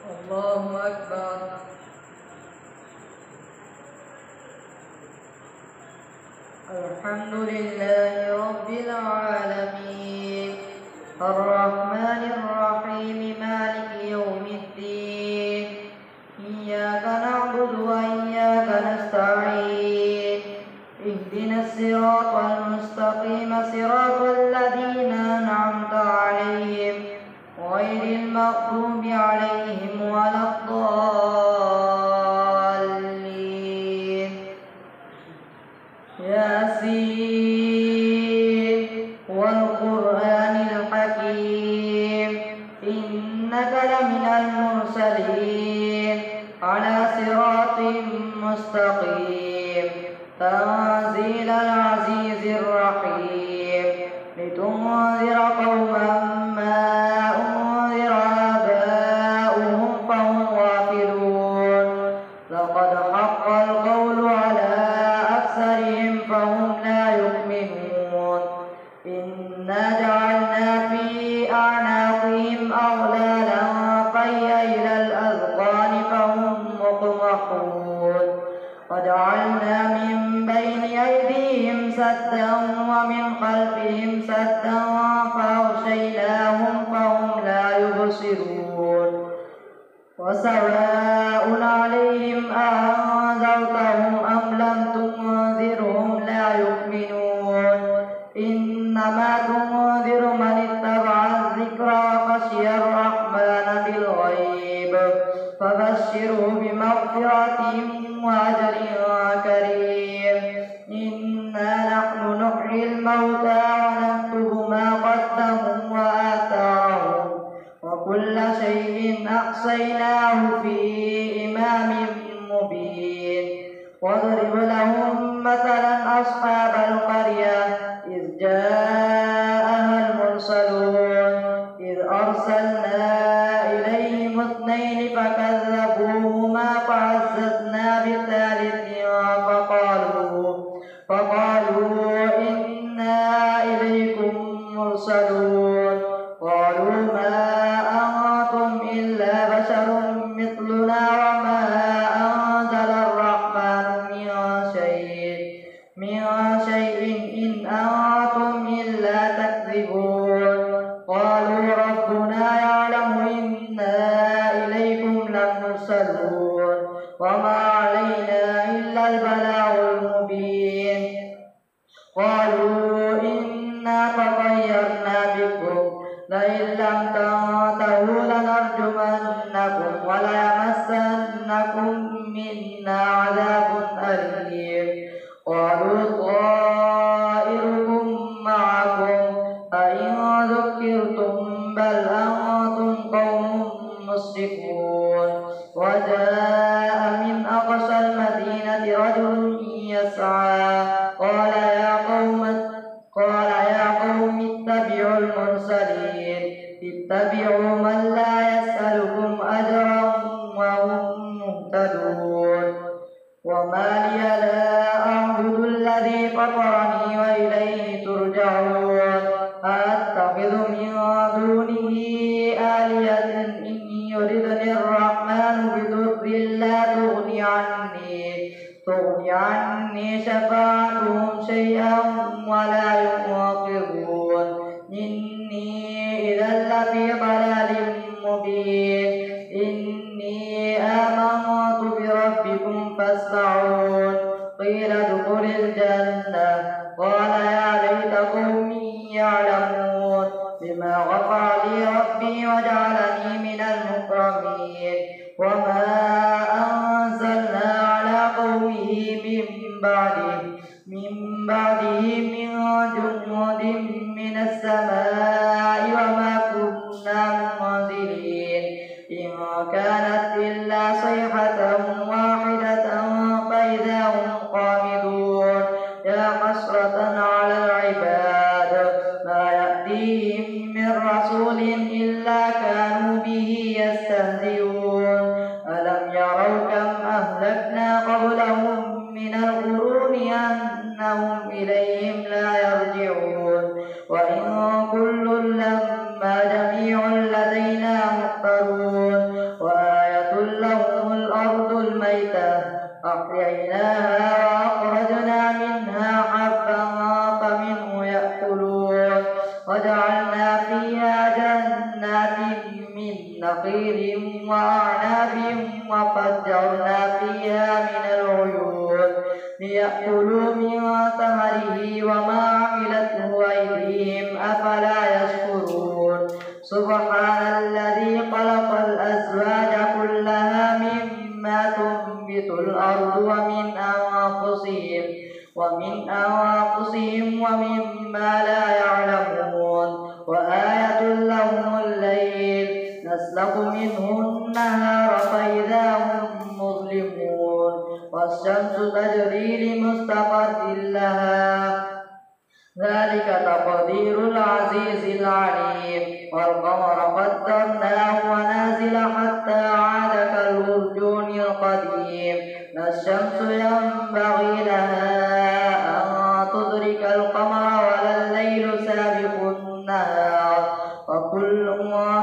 الله أكبر. الحمد لله رب العالمين الرحمن الرحيم مالك يوم الدين إياك نعبد وإياك نستعين اهدنا الصراط المستقيم صراط الذين أنعمت عليهم غير المغضوب عليهم ولا الضالين. ياسين والقرآن الحكيم إنك لمن المرسلين على صراط مستقيم تنزيل العزيز الرحيم لتنذر قوما ما أنذر آباؤهم فهم غافلون لقد حق القول على أكثرهم فهم لا يؤمنون إنا جعلنا في أعناقهم أغلالا فهي إلى الأذقان فهم مقمحون وجعلنا من بين أيديهم سدا ومن خلفهم سدا فأغشيناهم فهم لا يبصرون وسواء عليهم أنذرتهم أم لم تنذرهم لا يؤمنون إنما تنذر من اتبع الذكر وخشي الرحمن بالغيب فبشره بمغفرة وأجر كريم. إنا نحن نحيي الموتى ونكتب ما قدموا وآثارهم وكل شيء أحصيناه في إمام مبين. واضرب لهم مثلا أصحاب القرية إذ جاءها المرسلون إذ أرسلنا إليهم اثنين فكذبوهما فعززنا بثالث فقالوا إنا إليكم مرسلون قالوا ما أنتم إلا بشر مثلنا وما أنزل الرحمن من شيء إن أنتم إلا تكذبون قالوا ربنا يعلم إنا إليكم لمرسلون وما علينا إلا البلاغ المبين. قالوا إنا تطيرنا بكم لئن لم تنتهوا لنرجمنكم وليمسنكم منا عذاب أليم. قالوا طائركم معكم أئن ذكرتم بل أنتم قوم مسرفون. وجاء من أقصى المدينة رجل يسعى قال يا قوم اتبعوا المرسلين اتبعوا من لا يسألكم أجرا وهم مهتدون. وما لي لا أعبد الذي فطرني وإليه ترجعون أتخذ من دونه آلهة إن يردني الرحمن بضر لا تغني عني شفاعتهم شيئا ولا ينقذون إني إذا لفي ضلال مبين. إني آمنت بربكم فاسمعون. قيل ادخل الجنة قال يا ليت قومي يعلمون بما غفر لي ربي وجعلني من المكرمين. وما أنزلنا على قومه من بعده من جنود من السماء وما كنا منزلين إن كانت إلا صيحة واحدة فإذا هم خامدون. يا حسرة على العباد ما يأتيهم من رسول إلا كانوا به يستهزئون. ألم يروا كم أهلكنا قبلهم من القرون أنهم إليهم لا يرجعون. وإن كل لما جميع لدينا محضرون. من نخيل وأعناب وفجرنا فيها من العيون ليأكلوا من ثمره وما عملته أيديهم أفلا يشكرون سبحان الذي خلق الأزواج كلها مما تنبت الأرض ومن أنفسهم ومما لا يعلمون وآية لهم الليل نسلخ منه النهار فإذا هم مظلمون والشمس تجري لمستقر لها ذلك تقدير العزيز العليم والقمر قدرناه منازل حتى عاد كالأرجون القديم لا الشمس ينبغي لها أن تدرك القمر ولا الليل سابق النهار وكل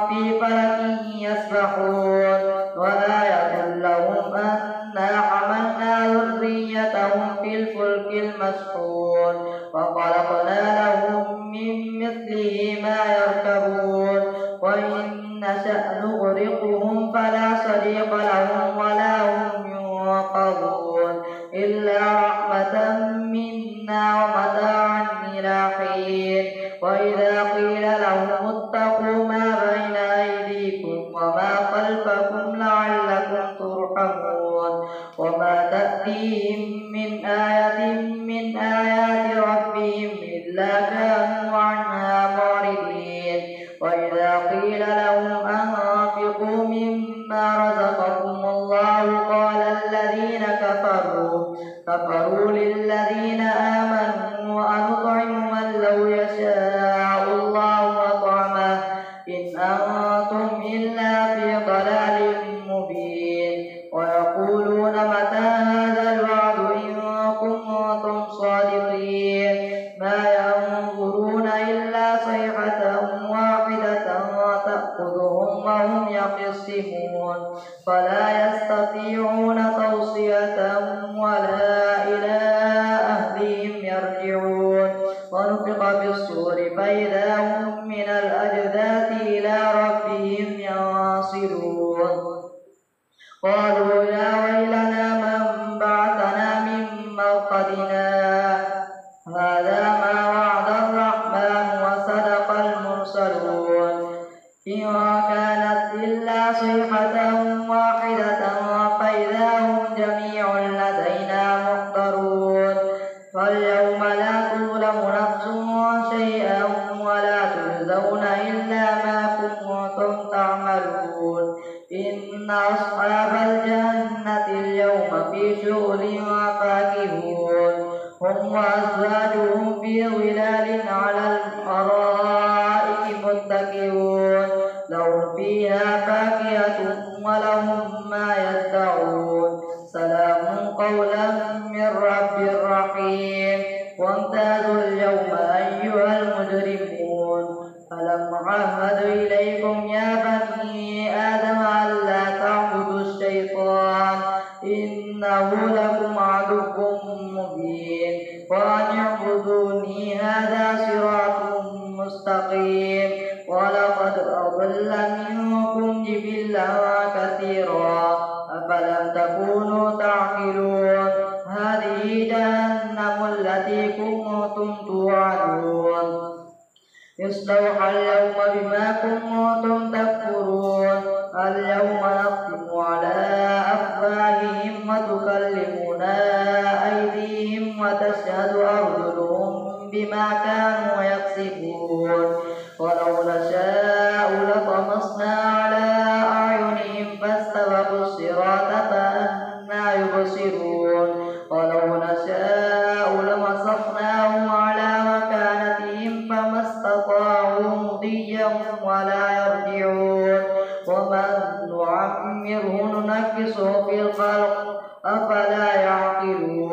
في فلك يسبحون وآية لهم أنا حملنا ذريتهم في الفلك المشحون وخلقنا لهم من مثله ما يركبون وإن نشأ نغرقهم فلا صديق لهم ولا هم ينقذون إلا رحمة منا ومتاعا إلى حين وإذا قيل لهم اتقوا ما بين أيديكم وما خلفكم لعلكم ترحمون وما تأتيهم من آية من آيات ربهم إلا كانوا عنها معرضين وإذا قيل لهم أنفقوا مما رزقكم الله قال الذين كفروا للذين آمنوا أنطعم من لو يشاء الله أطعمه إن أنتم إلا في ضلال مبين ويقولون متى هذا الوعد إن كنتم صادقين ما ينظرون إلا صيحة واحدة تأخذهم وهم يخصمون فلا يستطيعون توصية ولا إلى أهلهم يرجعون ونفخ في الصور فإذا هم من الأجداث إلى ربهم ينصرون قالوا يا ويلنا من بعثنا من مرقدنا هذا ما وعد الرحمن وصدق المرسلون إن كانت إلا صيحة واحدة فإذا هم جميع لدينا محضرون فاليوم لا تظلم نفس شيئا ولا تجزون إلا ما كنتم تعملون إن أصحاب الجنة اليوم في شغل فاكهون هم وأزواجهم في ظلال على الأرائك متكئون لهم فيها فاكهة ولهم ما يدعون سلام قولا من رب رحيم وامتازوا اليوم أيها المجرمون ألم أعهد إليكم يا بني آدم ألا تعبدوا الشيطان إنه لكم عدو مبين وأن اعبدوني هذا صراط مستقيم ولقد أضل منكم جبلا كثيرا أفلم تكونوا تعقلون هذه جهنم التي كنتم توعدون اصلوها اليوم بما كنتم تكفرون اليوم نختم على أفواههم وتكلمنا أيديهم وتشهد أرجلهم بما كانوا يكسبون ولو نشاء لطمسنا على أعينهم فاستبقوا الصراط فأنى يبصرون ولو نشاء لمسخناهم على مكانتهم فما استطاعوا مضيا ولا يرجعون ومن نعمره ننكسه في الخلق أفلا يعقلون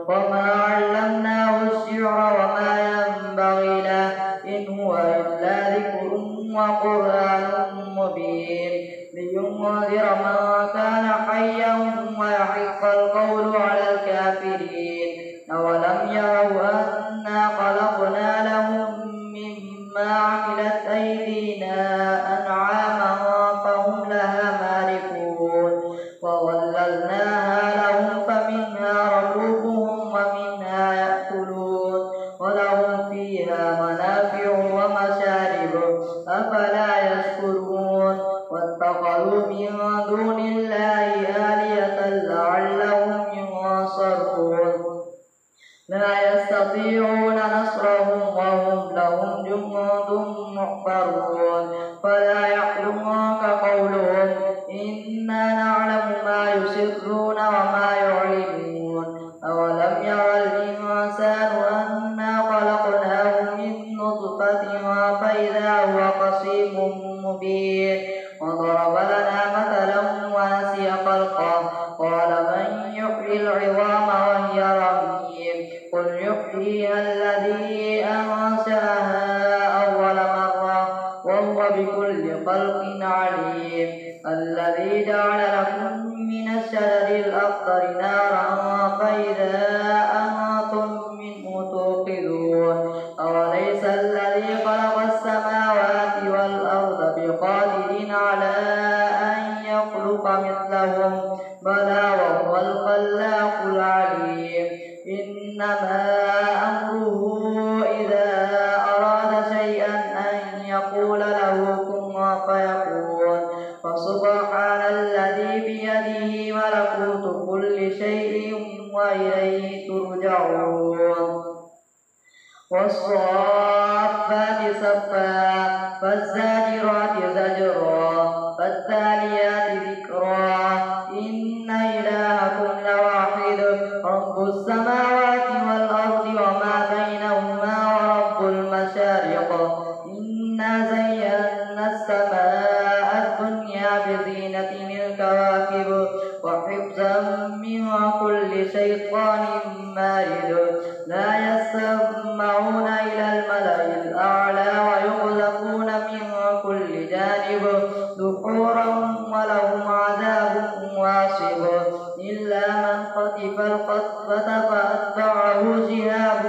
وما علمناه الشعر وما ينبغي له إن هو إلا ذكر وقرآن مبين لينذر من كان حيا ويحق القول على الكافرين أولم يروا أنا خلقنا لهم مما عملت أيدينا أنعاما قولهم إنا نعلم ما يسرون وما يعلنون أولم يرى الإنسان أنا خلقناه من نطفة فإذا هو خصيم مبين وضرب لنا مثلا ونسي خلقه قال من يحيي العظام وهي رميم قل يحييها الذي أنشأها أول مرة وهو بكل خلق عليم الذي جعل لكم من الشجر الأخضر نارا فإذا أنتم منه توقدون أوليس الذي خلق السماوات والأرض بقادر على أن يخلق مثلهم بلى وهو الخلاق العليم إنما أمره إذا أراد شيئا أن يقول له كن فيكون فسبحان الذي بيده ملكوت كل شيء وإليه ترجعون والصافات صفا فالزاجرات زجرا فالتاليات ذكرا إن إلهكم لواحد رب السماوات والأرض وما بينهما ورب المشارق إنا زينا السماء الدنيا بزينة الكواكب وحفظا من كل شيطان مارد لا يسمعون إلى الملأ الأعلى ويقذفون من كل جانب دحورا ولهم عذاب واصب إلا من خطف الخطفة فأتبعه شهاب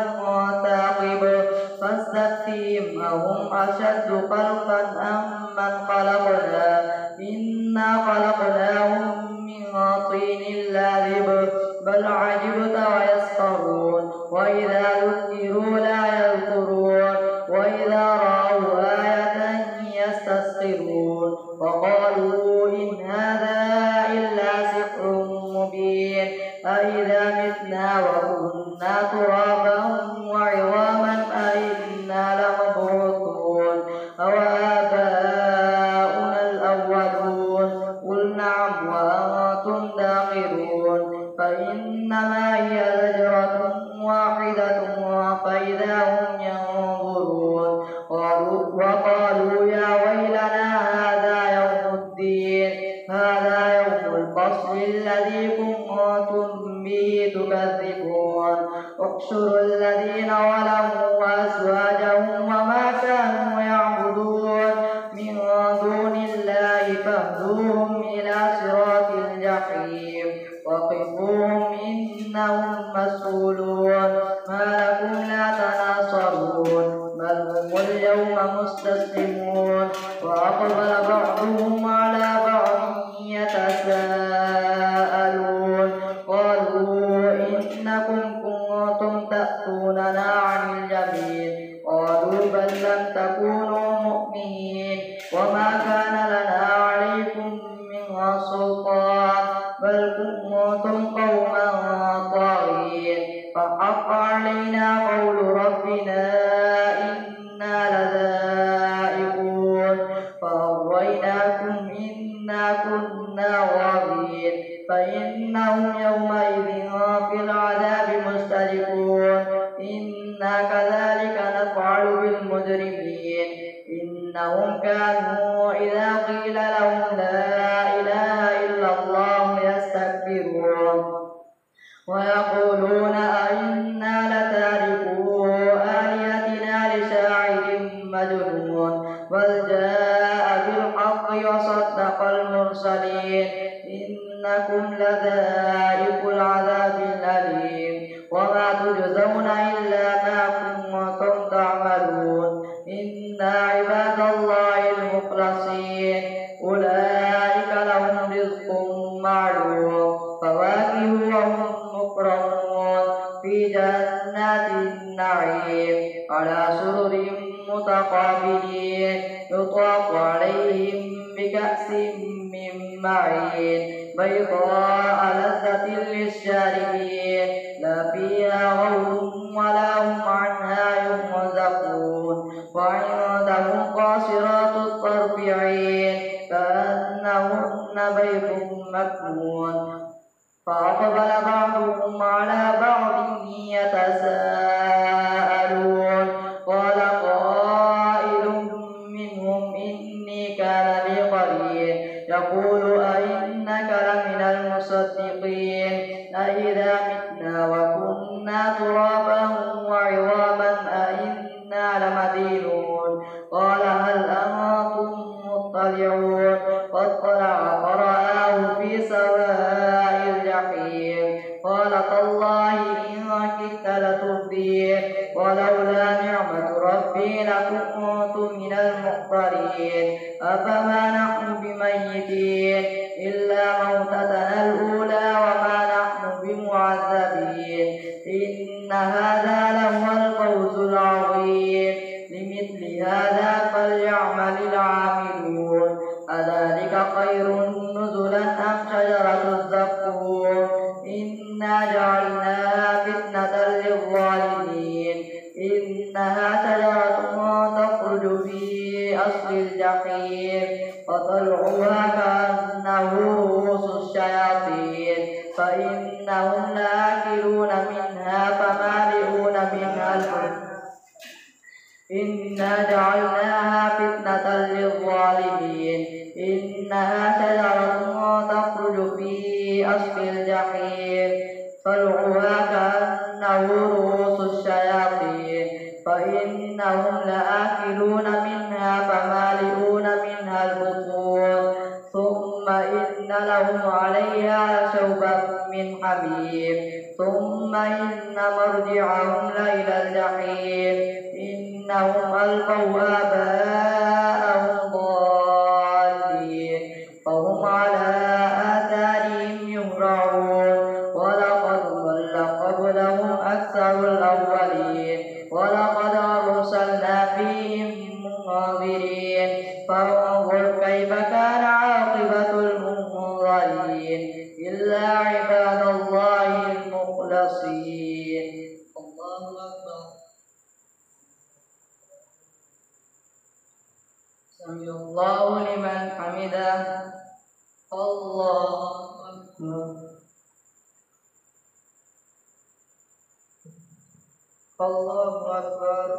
ثاقب فاستفتهم أهم أشد خلقا أم من خلقنا إنا خلقناهم من طين لازب بل عجبت ويسخرون وإذا ذكروا لا يذكرون وإذا رأوا آية يستسخرون وقالوا إن هذا إلا سحر مبين أإذا متنا وكنا ترابا وعظاما أإنا لمبعوثون أوآباؤنا الأولون قل نعم وأنتم داخرون فإنما هي زجرة واحدة فإذا هم ينظرون وقالوا يا ويلنا هذا يوم الدين هذا يوم الفصل الذي كنتم به تكذبون احشروا الذين ظلموا وأزواجهم وما كانوا يعبدون من دون الله فاهدوهم إلى صراط الجحيم وقفوهم إنهم مسؤولون ما لكم لا تناصرون بل هم اليوم مستسلمون وأقبل بعضهم على بعض يتساءلون قالوا إنكم كنتم تأتوننا عن اليمين قالوا بل لم تكونوا مؤمنين وما كان لنا عليكم من سلطان بل كنتم قوما طاغين فحق علينا قول ربنا إنا لذائقون فأغويناكم إنا كنا غاوين فإنهم يومئذ في العذاب مشتركون إنا كذلك نفعل بالمجرمين إنهم كانوا إذا قيل لهم لا إله إلا الله يستكبرون ويقولون أئنا لتاركو آلهتنا لشاعر مجنون بل جاء بالحق وصدق المرسلين إنكم لذائق العذاب الأليم وما تجزون إلا ما كنتم تعملون إن عباد الله المخلصين أولئك لهم رزق معلوم فواكه وهم مكرمون في جنات النعيم على سرر متقابلين يطاف عليهم بكأس من معين بيضاء لذة للشاربين لا فيها غول ولا هم عنها ينزفون وعندهم قاصرات الطرف عين إنهن بيت مكنون فأقبل بعضهم على بعض يتساءلون قال قائل منهم إني كان لي قرين يقول أئنك لمن المصدقين أئذا متنا وكنا ترابا وعظاما أئنا لمدينون قال هل أنتم مطلعون فاطلع فرآه في سواء الجحيم قال تالله إن كدت لتردين ولولا نعمة ربي لكنت من المحضرين أفما نحن بميتين إلا موتتنا الأولى وما نحن بمعذبين إن هذا لهو الفوز العظيم لمثل هذا فليعمل العاملون أذلك خير نزلا أم شجرة الزقوم إنا جعلناها فتنة للظالمين إنها شجرة تخرج في أصل الجحيم وطلعها كأنه رؤوس الشياطين فإنهم لآكلون منها فمالئون منها الحب إنا جعلناها فتنة للظالمين إنها شجرة تخرج في أصل الجحيم طلعها كأنه رؤوس الشياطين فإنهم لآكلون منها فمالئون منها البطون ثم إن لهم عليها لشوبا من حميم ثم إن مرجعهم لإلى الجحيم إنهم ألقوا آباءهم ضالين فهم على آثارهم يهرعون ولقد ضل قبلهم أكثر الأولين ولقد أرسلنا فيهم منذرين فانظر كيف كان عاقبة المنذرين إلا عباد الله المخلصين. الله أكبر. سمع الله لمن حمده. الله أكبر. الله أكبر.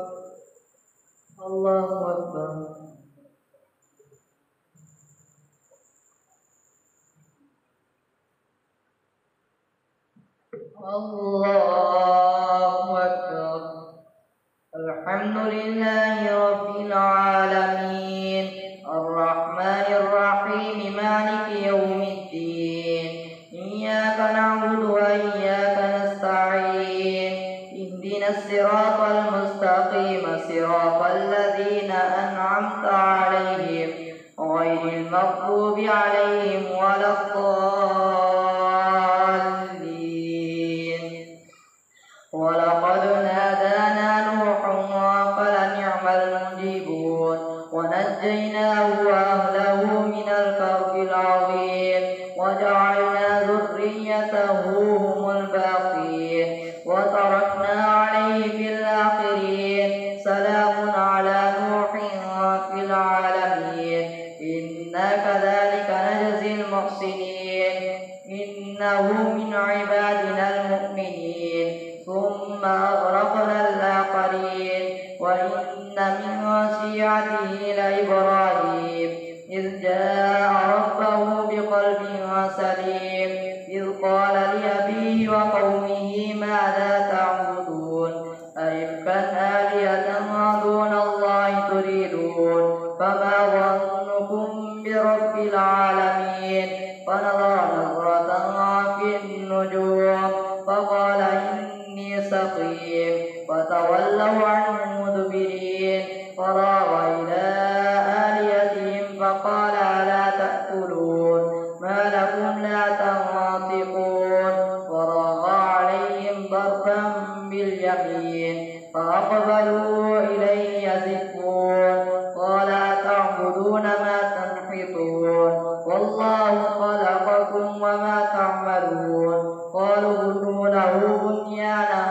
الله أكبر. الله أكبر. الحمد لله رب العالمين الرحمن الرحيم مالك يوم الدين إياك نعبد وإياك نستعين اهدنا الصراط المستقيم صراط الذين أنعمت عليهم غير المغضوب عليهم ولا الضالين. ولقد نادانا نوح فلنعم المجيبون ونجيناه وأهله من الكرب العظيم وجعلنا ذريته هم الباقين وتركنا عليه في الآخرين سلام على نوح في العالمين إنا كذلك نجزي المحسنين إنه من عبادنا المؤمنين ثم أغرقنا الآخرين وإن من شيعته لإبراهيم إذ جاء ربه بقلب سليم إذ قال لأبيه وقومه ماذا تعبدون أئفكا آلهة دون الله تريدون فما ظنكم برب العالمين فنظر نظرة في النجوم فقال إني سقيم فتولوا عنه مدبرين فراغ إلى آلهتهم فقال ألا تأكلون ما لكم لا تنطقون وراغ عليهم ضربا باليمين فأقبلوا إليه يزفون قال أتعبدون ما تنحتون والله خلقكم وما تعملون قالوا ابنوا له بنيانا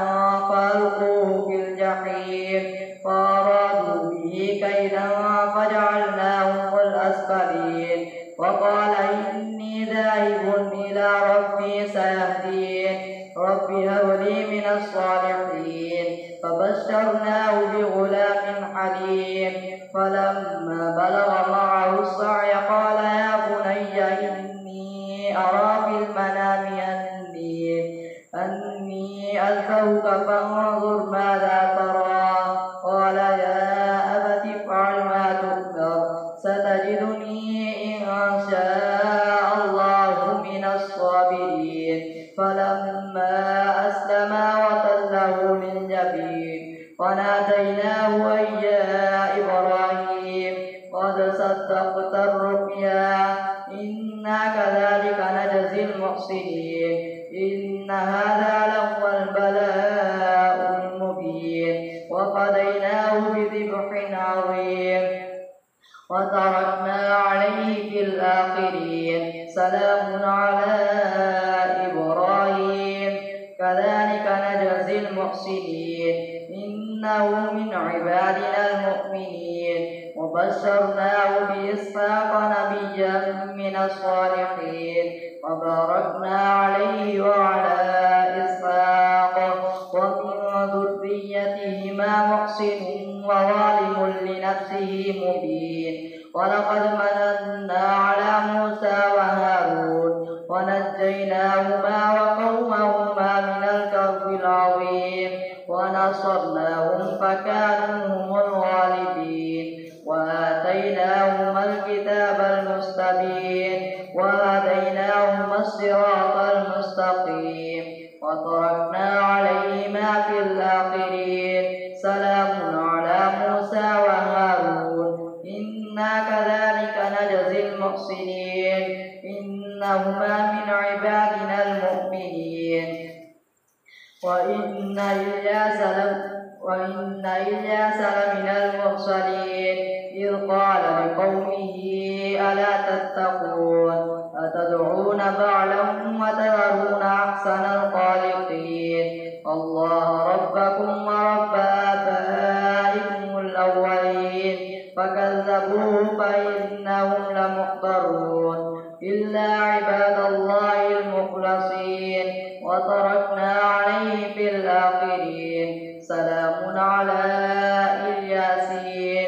فألقوه في الجحيم فأرادوا به كيدا فجعلناهم الأسفلين وقال قال إني ذاهب إلى ربي سيهدين رب هب لي من الصالحين فبشرناه بغلام حليم فلما بلغ معه السعي قال يا بني إني أرى في المنام أني أذبحك فانظر ماذا ترى قال يا أبت افعل ما تؤمر ستجدني إن شاء الله من الصابرين فلما أسلما وتله للجبين وناديناه أن يا إبراهيم قد صدقت الرؤيا إنا كذلك نجزي المحسنين إن هذا لهو البلاء المبين وفديناه بذبح عظيم وتركنا عليه في الآخرين سلام على إبراهيم كذلك نجزي المحسنين إنه من عبادنا المؤمنين وبشرناه بإسحاق نبيا من الصالحين وباركنا عليه وعلى إسحاق ومن ذريتهما محسن وظالم لنفسه مبين ولقد مننا على موسى وهارون ونجيناهما وقومهما من الكرب العظيم ونصرناهم فكانوا هم الغالبين وآتيناهما الكتاب المستبين وهديناهما الصراط المستقيم وتركنا عليهما في الآخرين سلام على موسى وهارون إنا كذلك نجزي المحسنين إنهما من عبادنا المؤمنين وإن إلياس لمن المرسلين إذ قال لقومه ألا تتقون أتدعون بعلا وتذرون أحسن الخالقين الله ربكم ورب آبائكم الأولين فكذبوه فإنهم لمحضرون إلا عباد الله المخلصين وتركنا عليه في الآخرين سلام على الياسين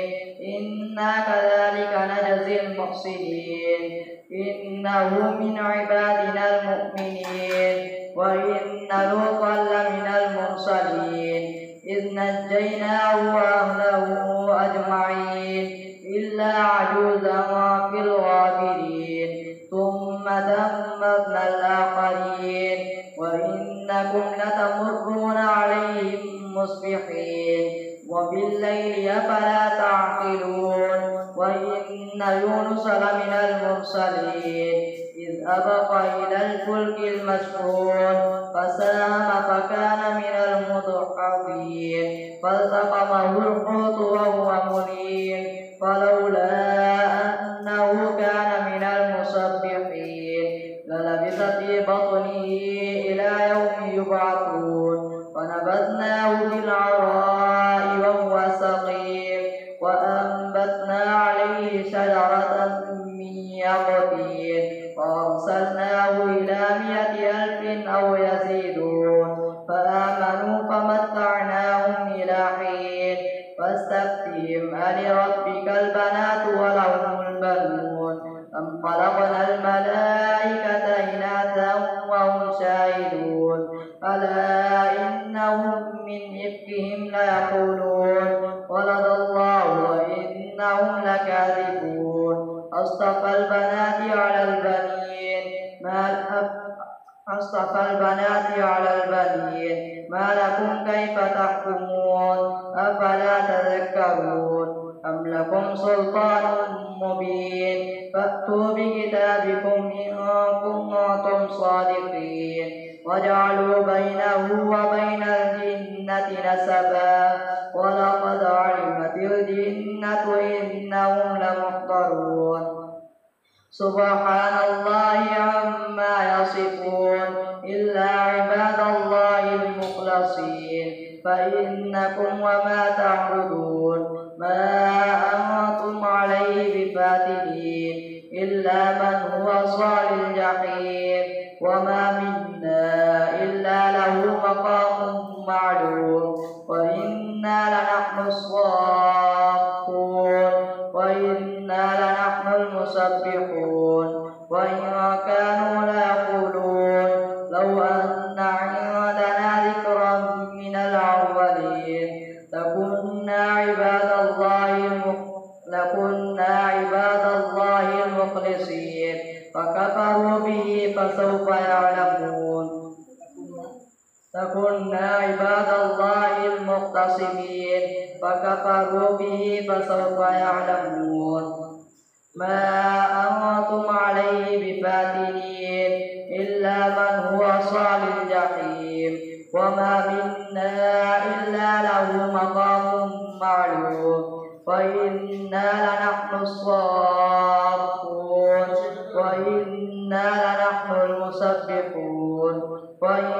إنا كذلك نجزي المحسنين إنه من عبادنا المؤمنين وإن لوطا لمن المرسلين إذ نجيناه وأهله أجمعين إلا عجوزا في الغابرين ثم دمرنا الآخرين وإنكم لتمرون عليهم مصبحين وبالليل أفلا تعقلون وإن يونس لمن المرسلين إذ أبق إلى الفلك المشحون فساهم فكان من المدحضين فالتقمه الحوت وهو مليم فلولا أنه كان من المسبحين للبث في بطنه إلى يوم يبعثون فنبذناه بالعراء وهو سقيم وأنبتنا عليه شجرة من يقطين وأرسلناه إلى 100,000 أو يزيدون فآمنوا فمتعناهم إلى حين فاستفتهم ألربك البنات ولهم البنون أم خلقنا الملائكة إناثا وهم شاهدون ألا إنهم من إفكهم ليقولون ولد الله وإنهم لكاذبون أصطفى البنات على البنين ما لكم كيف تحكمون أفلا تذكرون أم لكم سلطان مبين فأتوا بكتابكم إن كنتم صادقين وجعلوا بينه وبين الجنة نسبا ولقد علمت الجنة إنهم لمحضرون سبحان الله عما يصفون إلا عباد الله المخلصين فإنكم وما تعبدون ما أنتم عليه بفاتنين إلا إلا من هو صال الجحيم وما منا إلا له مقام معلوم وإنا لنحن الصافون وإنا لنحن المسبحون وإن كانوا ليقولون لو أن عندنا ذكرا من الأولين لكنا عباد الله المخلصين فكفروا به فسوف يعلمون لكنا عباد الله المختصمين فكفروا به فسوف يعلمون ما أنتم عليه بفاتنين إلا من هو صال الجحيم وما منا إلا له مقام معلوم وإنا لنحن الصافون وإنا لنحن المسبحون وإن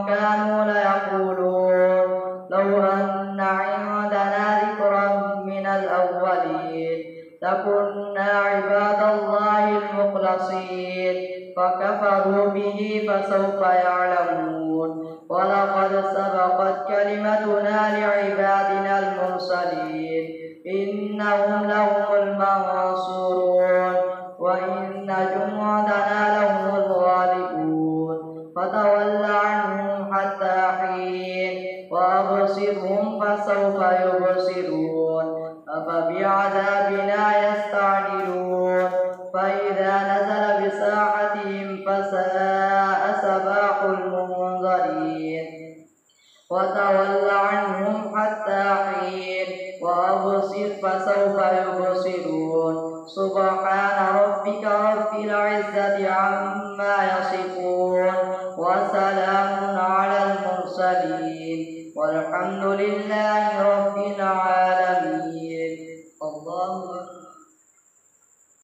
كانوا ليقولون لو أن عندنا ذكرا من الأولين لكنا عباد الله المخلصين فكفروا به فسوف يعلمون ولقد سبقت كلمتنا لعبادنا المرسلين إنهم لهم المنصورون وإن جندنا لهم الغالبون فتول عنهم حتى حين وأبصرهم فسوف يبصرون أفبعذابنا يستعجلون فإذا نزل بساحتهم فساء سباح المنذرين وتول عنهم حتى حين وأبصر فسوف يبصرون سبحان ربك رب العزة عما يصفون وسلام على المرسلين والحمد لله رب العالمين.